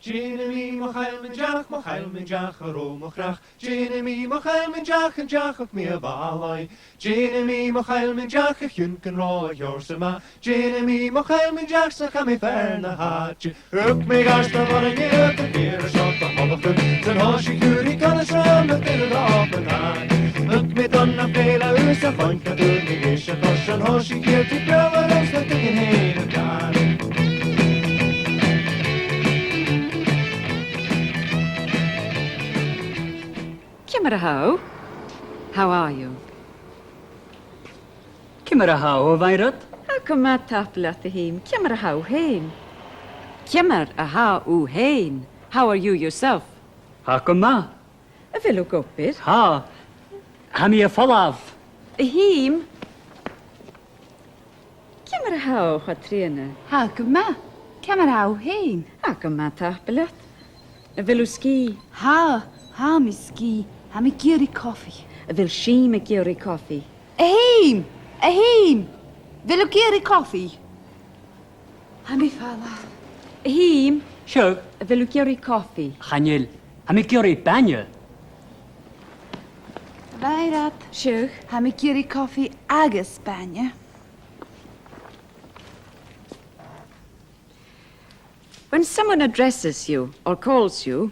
Jeremy mochail min jach aro mochrach. Jeremy mochail min jach and jach of me a balai. Jeremy mochail min jach a hunken raw yorsema. Jeremy mochail min jach sa chami ferna hatje. Ruk me gast a var a gear the beer a shot the hobbachun. Zan hoshi kuri gonna shram a din up and high. Ruk me donna pela usa fanka du me ish a koshan hoshi gear to grow a roast the thing in hain a time. Kimeraho, how are you? Kimeraho, Vairut? How come I tapel at the him? Kimeraho hain. Kimeraho hain. How are you yourself? Ha come ma? A vil look up it. Ha. Hami a folav. A him. Kimeraho chatrina. How come ma? Kimeraho hain. How come I tapel at? A vil ski. Ha mi ski. Ha mi giri coffee. A vil she me giri coffee. A him. Vil giri coffee. Ha mi fala. A him. Sure. A vil giri coffee. Chanil. Hami gyri banya. Vairat. Sure. Ha mi giri coffee agus banya. When someone addresses you or calls you,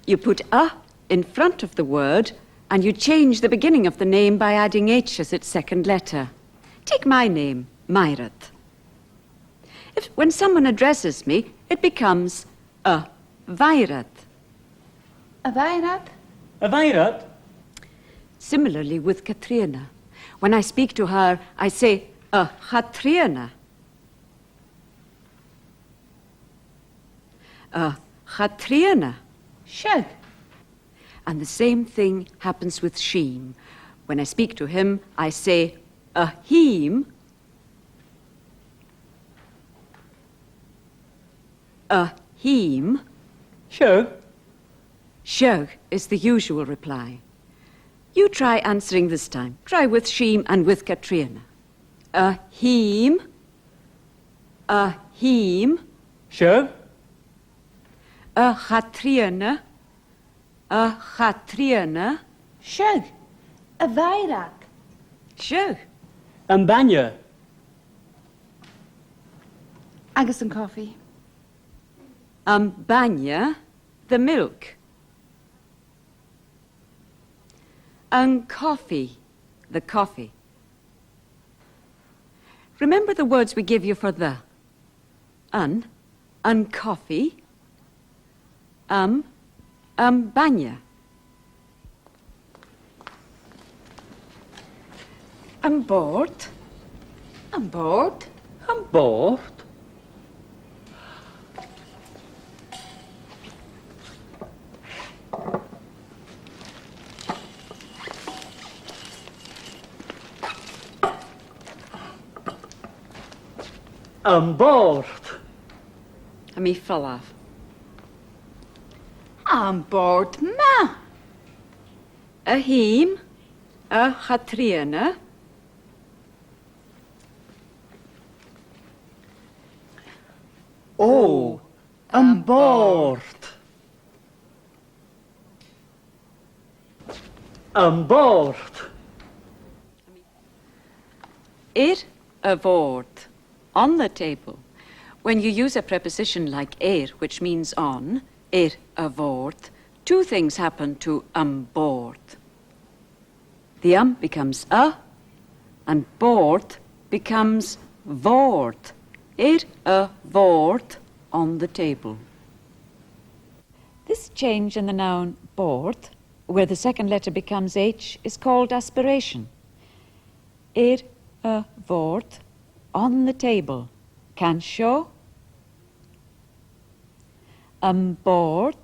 you put a in front of the word and you change the beginning of the name by adding H as its second letter. Take my name, Myrath. When someone addresses me, it becomes a Vairath. A Vairat. A Vairut? Similarly with Katrina. When I speak to her, I say a Chatriana. A Chatriana. Shug. And the same thing happens with Sheem. When I speak to him, I say a heem. A heem. Sure. Shug is the usual reply. You try answering this time. Try with Sheem and with Katrina. A heem. A heem. Sure. A Chatriana. A Chatriana. Shug. A Vairat. Shug. Banya. Agus and coffee. Banya, the milk. Coffee, the coffee. Remember the words we give you for the. Coffee. Banya. Board. Board. Board. Board. Me fall off. Board ma. A heem, a Chatriana. Oh. Board. Board. A board. On the table. When you use a preposition like which means on, a board, two things happen to board. The becomes a, and board becomes vord. A board on the table. This change in the noun board, where the second letter becomes H, is called aspiration. A board on the table. Can show. Board.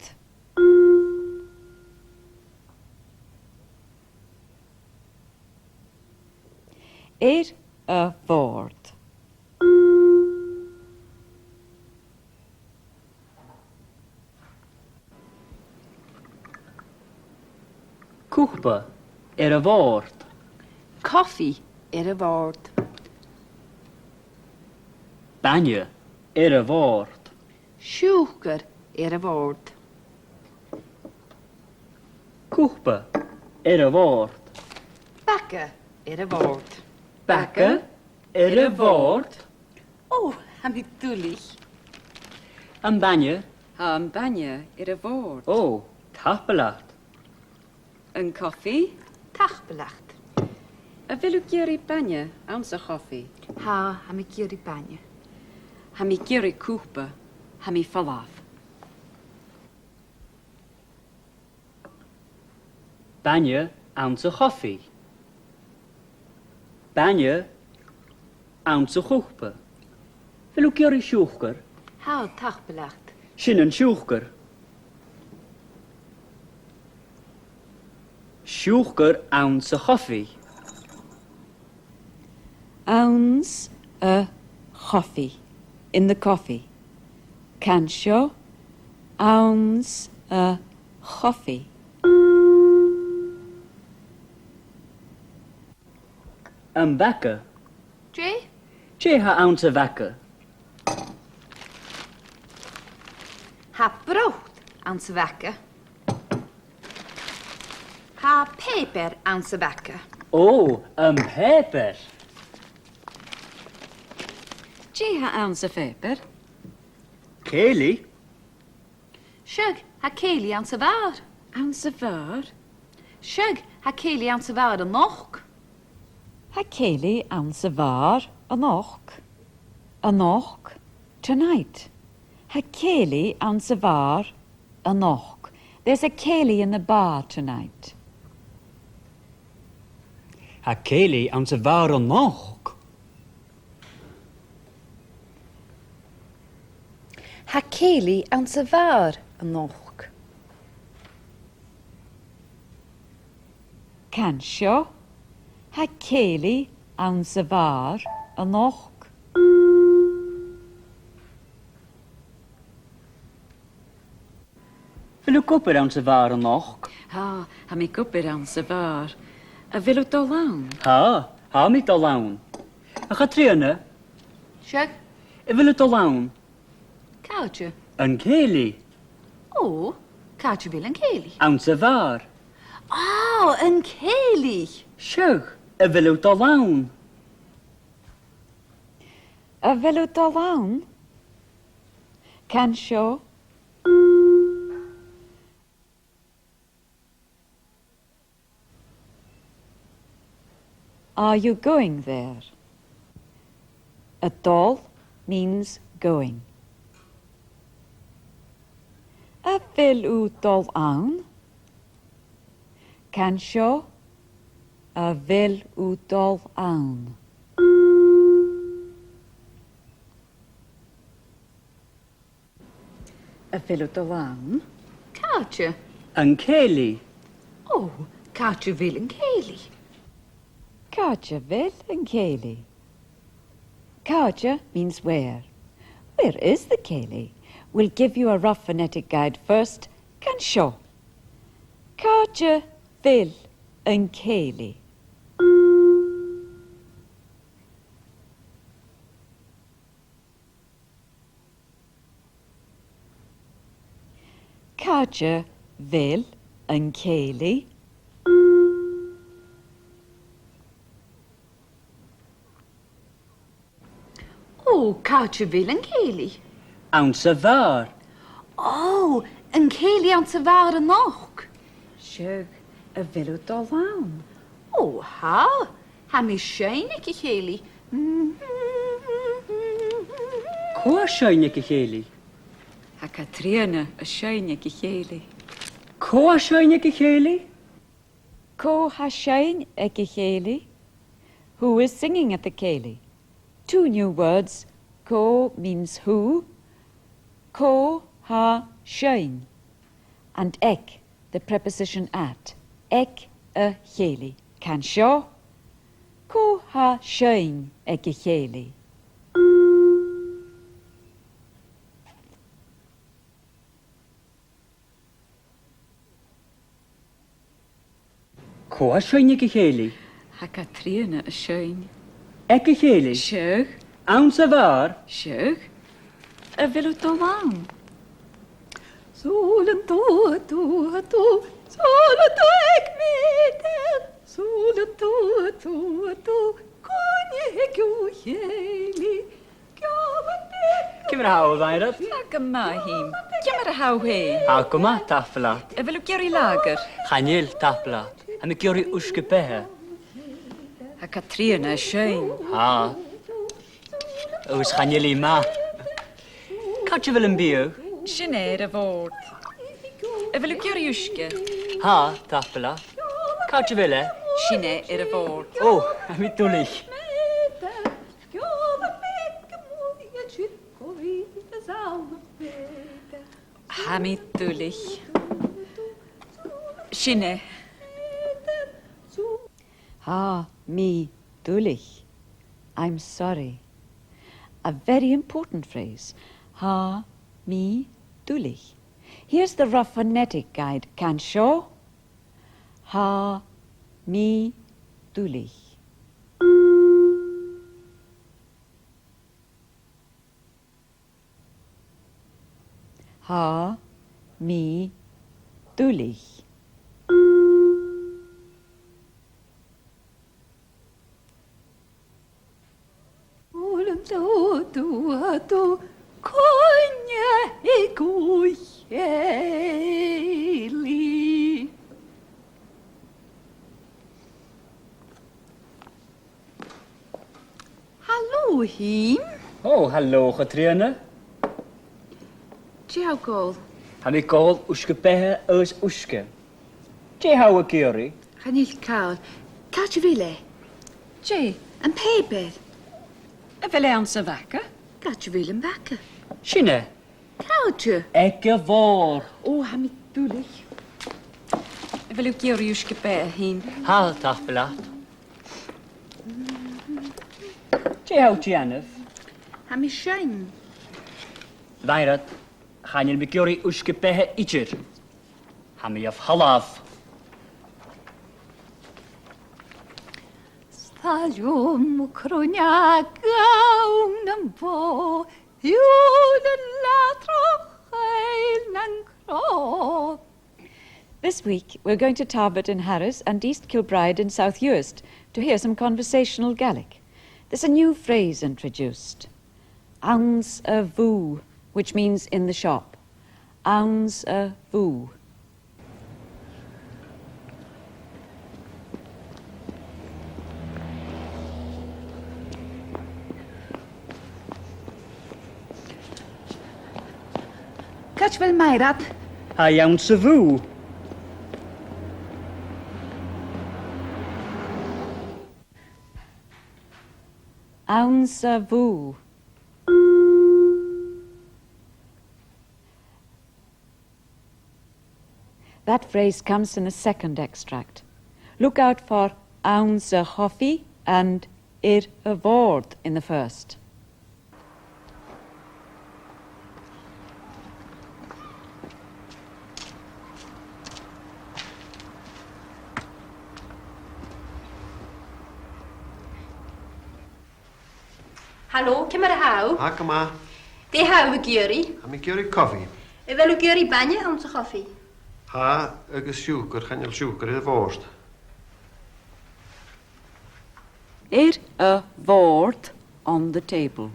A board. Cúpa a bhord. Coffee. A board. Banya a bhord. Sugar. a bhord. Cúpa. A bhord. Bacca, a bhord. Bacca. A bhord. Oh, am I dúlich. An banne. An banne a bhord. Oh, tapalacht. An coffee. Tachbelacht. A bhfuil géirí banne an sa coffee. Ha, am I gyrru banne. Ha mi géirí cúpa, ha mi falaf. Banne an sa choffie. Banne an sa chúpa. Vil ook jari sjoechker? Ha, tachbelacht. Sin een sjoechker. Sjoechker aan sa choffie. Ounce a coffee. In the coffee. Cansio. Ounce a coffee. Een bakke. Jay? Je ha aan sa bakke. Ha brood aan se wekken. Ha peper aan se wekken. Oh, een peper. Gee ha ounce a feper. Keli. Shug, ha keli aan se waar. Ounce a var. Shug, ha keli aan se waar nog. Ha Kaylee ounce a var a knock. Tonight. Ha Kaylee ounce a var a knock. There's a Kaylee in the bar tonight. Ha Keli aan sa vare nog. Ha keli aan se waar nog. Cansio. Ha Kaylee ounce a var a knock. Vil ook op aan sa vare nog. Ha mi gubber ounce a var. A villu dolan. Ha mit alaun. A chatriane. Shug, Wil het alaun. koudje. Een keli. Oh, koudje wil een keli. Aan sa var. Oh, een keli. Sjug. Wil het alaun. A villu dolan. Cansio. Are you going there? A dol means going. A vil u dol aan? Cansio? A vil u dol aan? A vil u dol aan? Koudje. Een keli. Oh, koudje wil een keli. Kaja vil and Kaylee. Kaja means where. Where is the Kaylee? We'll give you a rough phonetic guide first. Cansio. Kaja vil and Kaylee. Kaja vil and Kaylee. Oh, koudje wil een keli. Aan sa var. Oh, een keli aan se waar nog. Sjug, a villu dolan. Oh, ha. Ha mi scheinige keli. Koa sjönjeke keli. Ha Katrina a shine Kaylee. Koa sjönjeke keli. Ko ha shine a Kaylee. Who is singing at the Kaylee? Two new words. Ko means who. Ko ha shine. And ek, the preposition at. Ek a Kaylee. Cansio. Ko ha shine a Kaylee. Koa sjönjeke keli. Ha Katrina a shine. Eke keli. Sjug, Aan sa var. sjug. A villu dolan. Solen to, solen to ek meter, solen to, konje Gàidhlig, Cymru hawl, Vairad. Ag yma him. Gymar y haw he. Ag yma, taflat. Y fel yw geri lager. Chanil, taflat. Am I gyri wsg y behe. A Katrina Shane. Ha. Ws chanil I ma. Cadw fel yn byw? Sinead y fod. Y fel yw geri wsge. Ha, taflat. Cadw fel e? Sinead y fod. O, am I dwlich. Hami dwlich. Sinead. Ha, me dwlich. I'm sorry. A very important phrase. Ha, me dwlich. Here's the rough phonetic guide. Can show. Ha, me dwlich. Ha, me dwlich. To, konje Gàidhlig. Hallo, him. O, hallo, Katrina. Tjau gol. Am I gol wsg y behe ys wsg. Ti haw y gyri? Chanil cael. Cadw file. Jay, Yn peber. y fel e'n syfaca. Cadw file yn baca. Sine? Cadw. Eg y fôr. O, ham I dwlich. Y fel yw geri wsge be hyn. Ha, taflat. Ti haw ti anaf? Ham I shain. Vairad, chanil mi gyri wsg y behe idr. Ham I af halaf. Staliwm crwnia gawn yn fo, yw'n yn latroch eil na'n cro. This week, we're going to Tarbert in Harris and East Kilbride in South Uist to hear some conversational Gaelic. There's a new phrase introduced. Ounce a voo, which means in the shop. Ounce a voo. Cadw fel Mairad. Ha iawn sy fw. Ounce a voo. That phrase comes in the second extract. Look out for ounce a hoffi and ir a vord in the first. Hallo, cymar y haw. Ac yma, Di haw y gyri. am I gyri coffi. Y fel y gyri banya ond y choffi. Ha, agus siwgr, chanel siwgr i'r fôrst. Ir a vord on the table.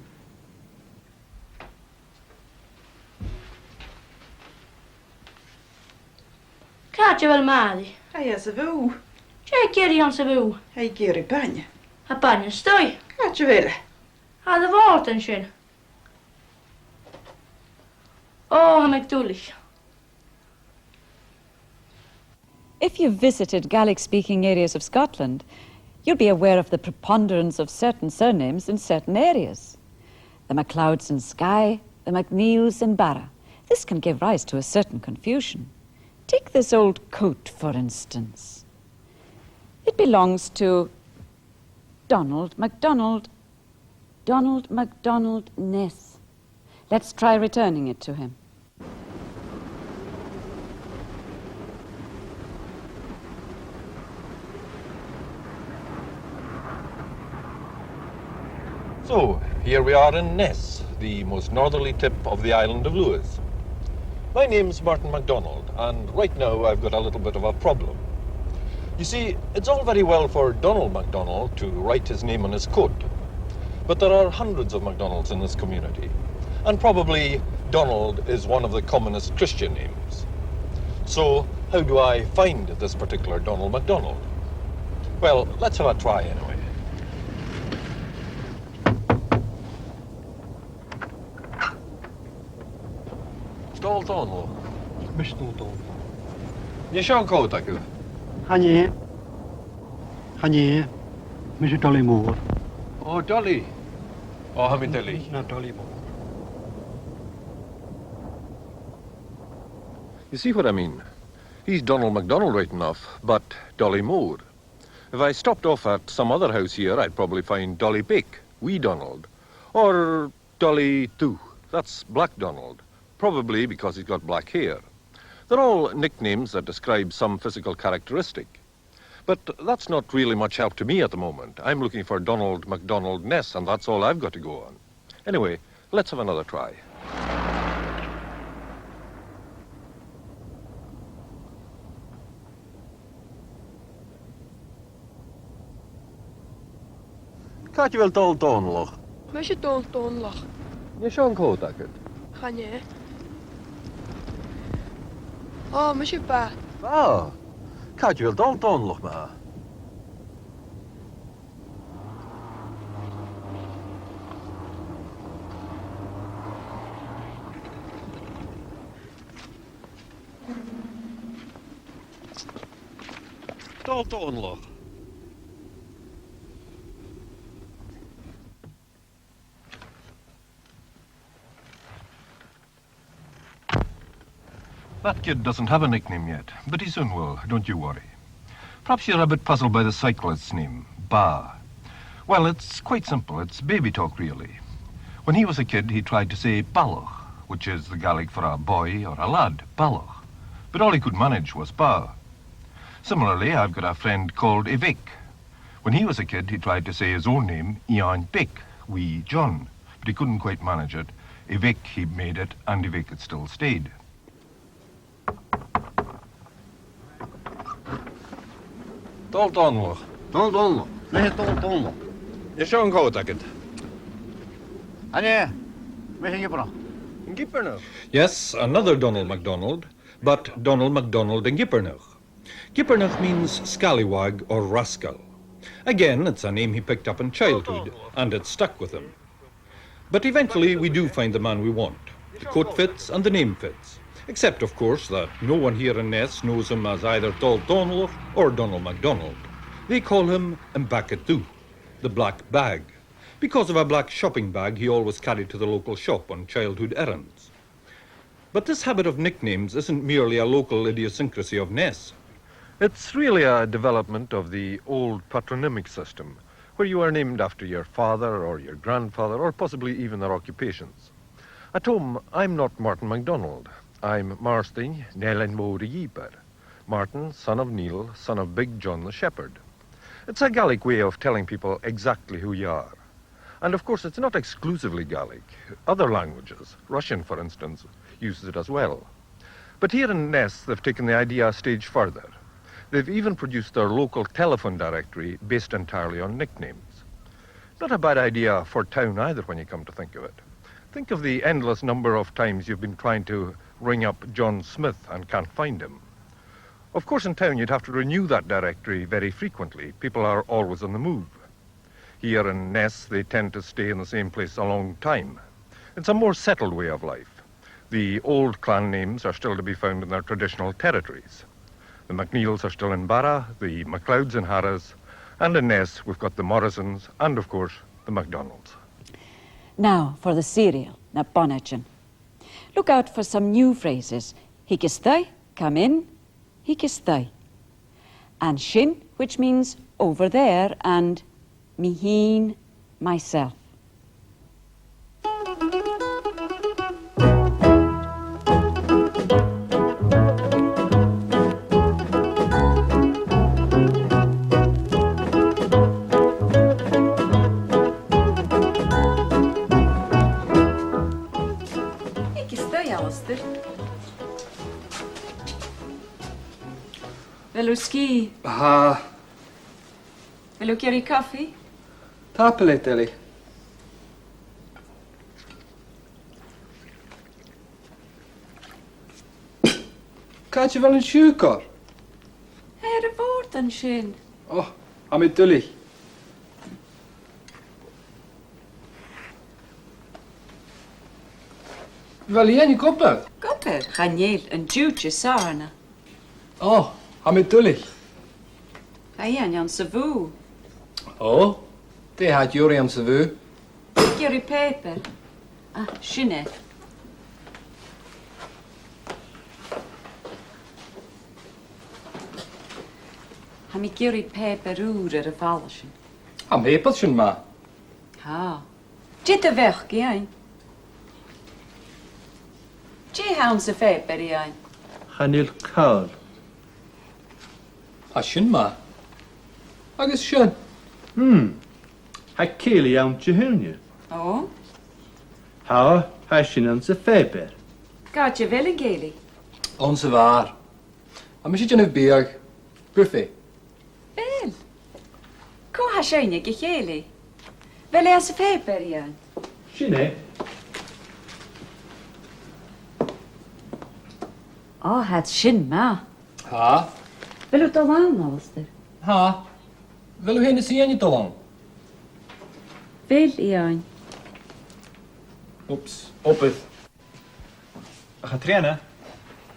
Cadw fel madi. Hei, as y fw. Lle gyri ond sy fw. Hei, gyr I banya. A banya stoi. Cadw fel e. A dy fod yn sy'n. O, ham ag dwlich. If you've visited Gaelic-speaking areas of Scotland, you'll be aware of the preponderance of certain surnames in certain areas. The MacLeods in Skye, the MacNeils in Barra. This can give rise to a certain confusion. Take this old coat, for instance. It belongs to Donald MacDonald Ness. Let's try returning it to him. So, here we are in Ness, the most northerly tip of the island of Lewis. My name's Martin MacDonald, and right now I've got a little bit of a problem. You see, it's all very well for Donald MacDonald to write his name on his coat, but there are hundreds of MacDonalds in this community, and probably Donald is one of the commonest Christian names. So, how do I find this particular Donald MacDonald? Well, let's have a try anyway. Donald. Mr. Donald. Nie się koło Hanie. Mr. Dolly Moore. Oh, Dolly. Oh, how Dolly? Not Dolly Moore. You see what I mean? He's Donald MacDonald right enough, but Dolly Moore. If I stopped off at some other house here, I'd probably find Dolly Pick, wee Donald. Or Dolly Two, that's Black Donald, probably because he's got black hair. They're all nicknames that describe some physical characteristic. But that's not really much help to me at the moment. I'm looking for Donald MacDonald Ness, and that's all I've got to go on. Anyway, let's have another try. Catch you wel Donald. Mys Donald. Nie się koło takiego. Hanie. O, mys ba. Ah, catch you wel Donald ma. Donald. That kid doesn't have a nickname yet, but he soon will, don't you worry. Perhaps you're a bit puzzled by the cyclist's name, Ba. Well, it's quite simple. It's baby talk, really. When he was a kid, he tried to say Ballach, which is the Gaelic for a boy or a lad, Ballach. But all he could manage was Ba. Similarly, I've got a friend called Evic. When he was a kid, he tried to say his own name, Ian Pick, wee John, but he couldn't quite manage it. Evic, he made it, and Evic it still stayed. Donald. Nee, Donald. Je się koło takiego. Hanie. Mr. Gipper. Yes, another Donald MacDonald, but Donald MacDonald in Gippernach. Gippernach means scallywag or rascal. Again, it's a name he picked up in childhood, and it stuck with him. But eventually we do find the man we want. The coat fits and the name fits. Except, of course, that no one here in Ness knows him as either Donald or Donald MacDonald. They call him Mbakatu, the black bag, because of a black shopping bag he always carried to the local shop on childhood errands. But this habit of nicknames isn't merely a local idiosyncrasy of Ness. It's really a development of the old patronymic system, where you are named after your father or your grandfather, or possibly even their occupations. At home, I'm not Martin MacDonald. I'm Marston Nelen Yeeper. Martin, son of Neil, son of Big John the Shepherd. It's a Gaelic way of telling people exactly who you are. And of course, it's not exclusively Gaelic. Other languages, Russian for instance, uses it as well. But here in Ness, they've taken the idea a stage further. They've even produced their local telephone directory based entirely on nicknames. Not a bad idea for town either when you come to think of it. Think of the endless number of times you've been trying to ring up John Smith and can't find him. Of course, in town, you'd have to renew that directory very frequently. People are always on the move. Here in Ness, they tend to stay in the same place a long time. It's a more settled way of life. The old clan names are still to be found in their traditional territories. The MacNeils are still in Barra, the MacLeods in Harris, and in Ness, we've got the Morrisons and, of course, the MacDonalds. Now for the cereal, na bonachin. Look out for some new phrases. Hikistai, come in, hikistai. And shin, which means over there, and mihin, myself. Will you ski? Ha, Will you carry coffee? tapele Tilly. Gaat je wel een sjoekar? Her woord an sin. Oh, am I Tilly. Wel jij niet koppel? Gopper, Chanel an dúte sarna. Oh, am I Tilly. Hayan an sa bhú. Oh, die had Juri am savu. Carry paper. Ah, sinne. Ha mi carry paper úr ar a falsin. Am hepeltjen ma. Ha. Dit a weg, gein. Dé haun sa paper i ein. Chanil cael. A sin ma. Agus sin. Ha céli iawn ti hynny. Oh, Ha sin an sa feber. gaat je wel een geli. Onze waar. Am is het een berg. Buffet. Wel. Ko ha sjøyne geli. Wel er sa paper i ein. Sinne? Oh, het sin ma. Ha. Wil u dan aan, Alistair? Ha. Wil u heen zien niet te lang? Wel i ein. Oeps. Op het. Ga trainen.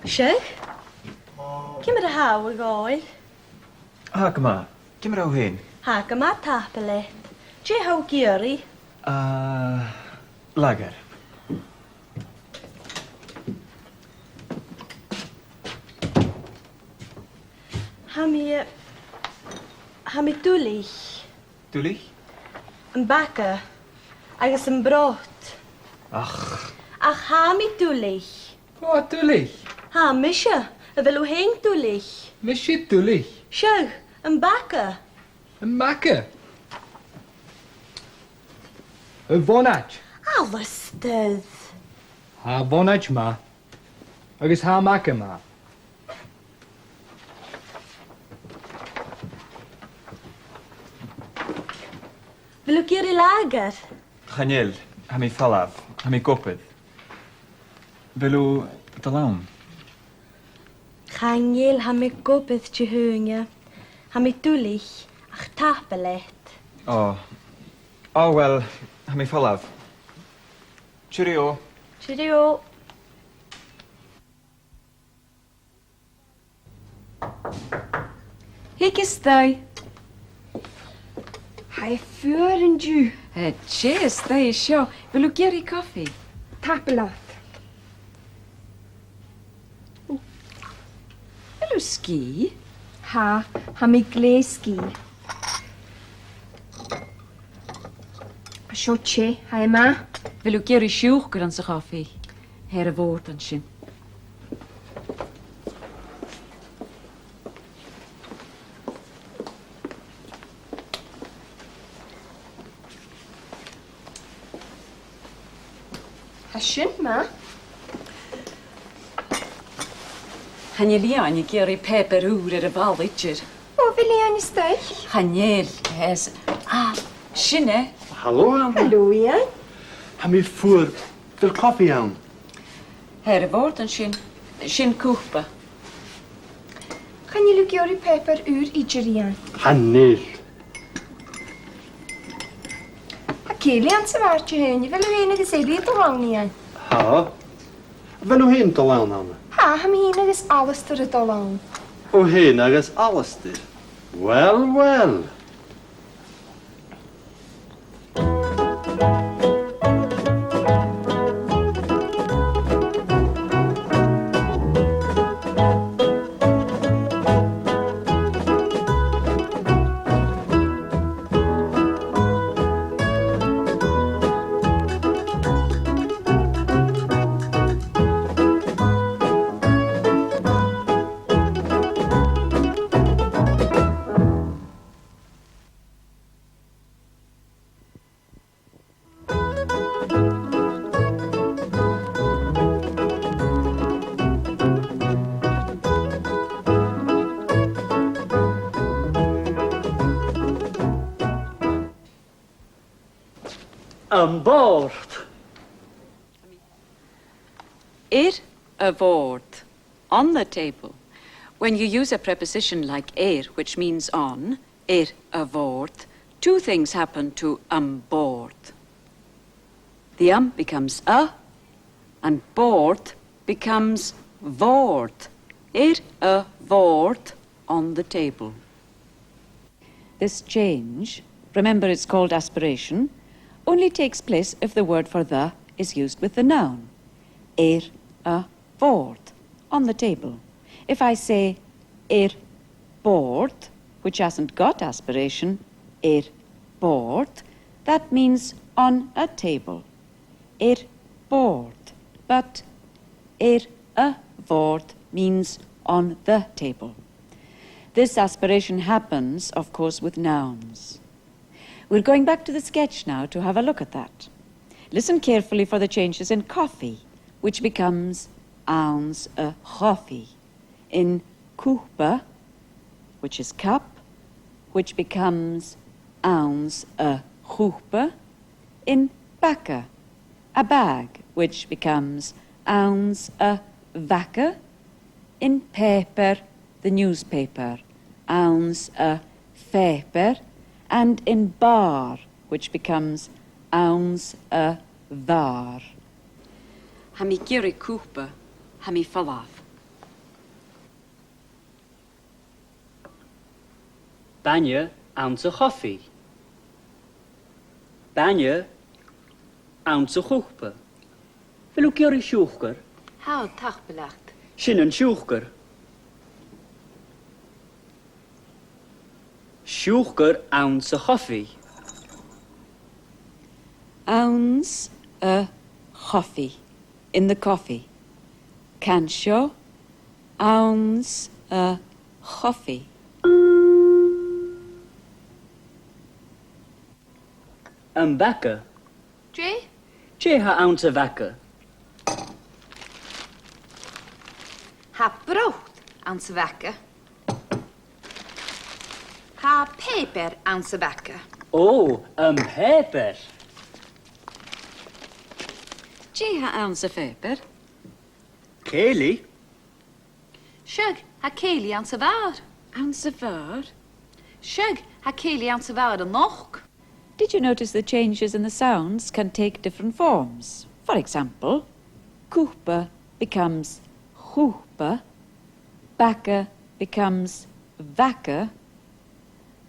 Zeg? Kim er hou a gáil. Ah, kom maar. Kom er ook heen. Ha go má tapele. Dé hou géirí. Lager. Ha mi dúlich. Tulich? An bacca. Agus an brot. Ach, Ach ha mi dúlich. Oh, Tilly. Ha misje. A bhfuil hén dúlich. Mis je Tilly? Seo, an bacca. Een makke. Een vonach. Alistair. Ha vonach ma. Agus ha makke ma. Bhfuil géirí lager. Chanel, ha mi fallaf, ha mi koppet. Wil u te laun? Chanel ha mi gobydd ti hwnge. Ha mi dúlich. Ach tapelet. Oh. Oh, wel, ha mi fallaf. Cheerio. Cheerio. Hik is dau. Hij vuur en ju. Cheers, dau is seo. Wil u carry coffee? Tapelat. Wil u ski? Ha, mi gleski. Sjo tje, hij ma. Wil u carry sjoeker an sa coffee? Her woord an sin. Hashin ma. Han je lian carry paper úr ar a bhalitjer. O, wil je aan je stuig? Chanel, hes. Ah, sinne. Hallo aan. Hallo, ja? Ha mi voer veel koffie aan. Her woord an sin. Sin koepa. Kan je lukiori peper uur ijerian? Chanil. Keli aan ze waardje heen. Je wil u heen gezegd te lang niet aan. Ha. Wil u heen te lang aan? Ha, hem heen is alles te het lang. O heen is alles te. Wel, wel. board. A board. On the table. When you use a preposition like which means on, a board, two things happen to board. The becomes a, and board becomes board. A board on the table. This change, remember it's called aspiration, only takes place if the word for the is used with the noun. A board on the table. If I say board, which hasn't got aspiration, board, that means on a table. Board. But a board means on the table. This aspiration happens, of course, with nouns. We're going back to the sketch now to have a look at that. Listen carefully for the changes in coffee, which becomes ounce a coffee. In cúpa, which is cup, which becomes ounce a cúpa. In bacca, a bag, which becomes ounce a vacca. In paper, the newspaper, ounce a paper. And in bar, which becomes ounce a var. Ha mi gyrru cúpa, ha mi falaf. Banya ounce of coffee. Banya ounce of chúpa. Vil u gyrru siúchgar? How tachbelacht. Sin an siúchgar. Siúchgar ounce of coffee. Ounce a coffee. In the coffee. Cansio, ounce a coffee. Bacca. Jay? Jay ha ounce of vacca. Ha brood aan zijn wekken. Ha peper aan zijn wekken. Oh, paper. Jay ha ounce a feper. Kaylee. Shug, ha Kaylee aan zijn waar. Ounce a var. Shug, ha Kaylee aan zijn waar nog. Did you notice the changes in the sounds can take different forms? For example, cúpa becomes chúpa, bacca becomes vacca,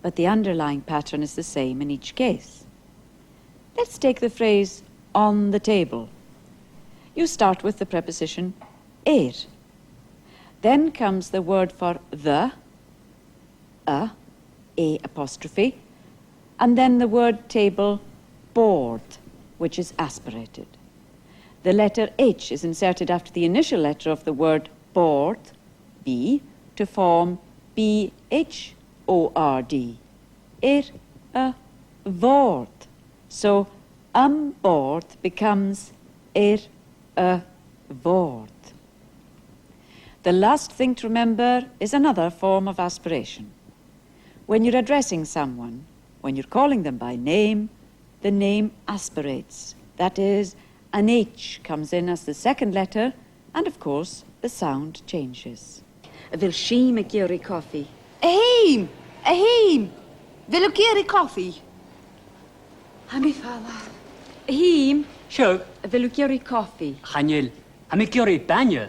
but the underlying pattern is the same in each case. Let's take the phrase on the table. You start with the preposition Then comes the word for the, a apostrophe, and then the word table, board, which is aspirated. The letter H is inserted after the initial letter of the word board, B, to form B-H-O-R-D. A voord. So, board becomes a voord. The last thing to remember is another form of aspiration. When you're addressing someone, when you're calling them by name, the name aspirates. That is, an H comes in as the second letter, and of course, the sound changes. Vil she make your coffee? Aheem! Wil ik hier koffie? Hami fala. Heem, Shug. vil your coffee? Chanil. Ha mi gyrru banya.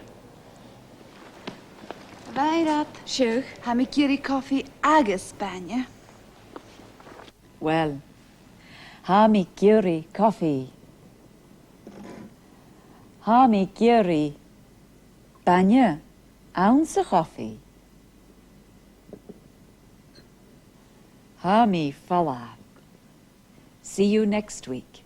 Weirat. Shug. Hami hier koffie agus banje. Well, ha mi gyri coffee. Ha mi gyri banya ounce of coffee. Ha mi fala. See you next week.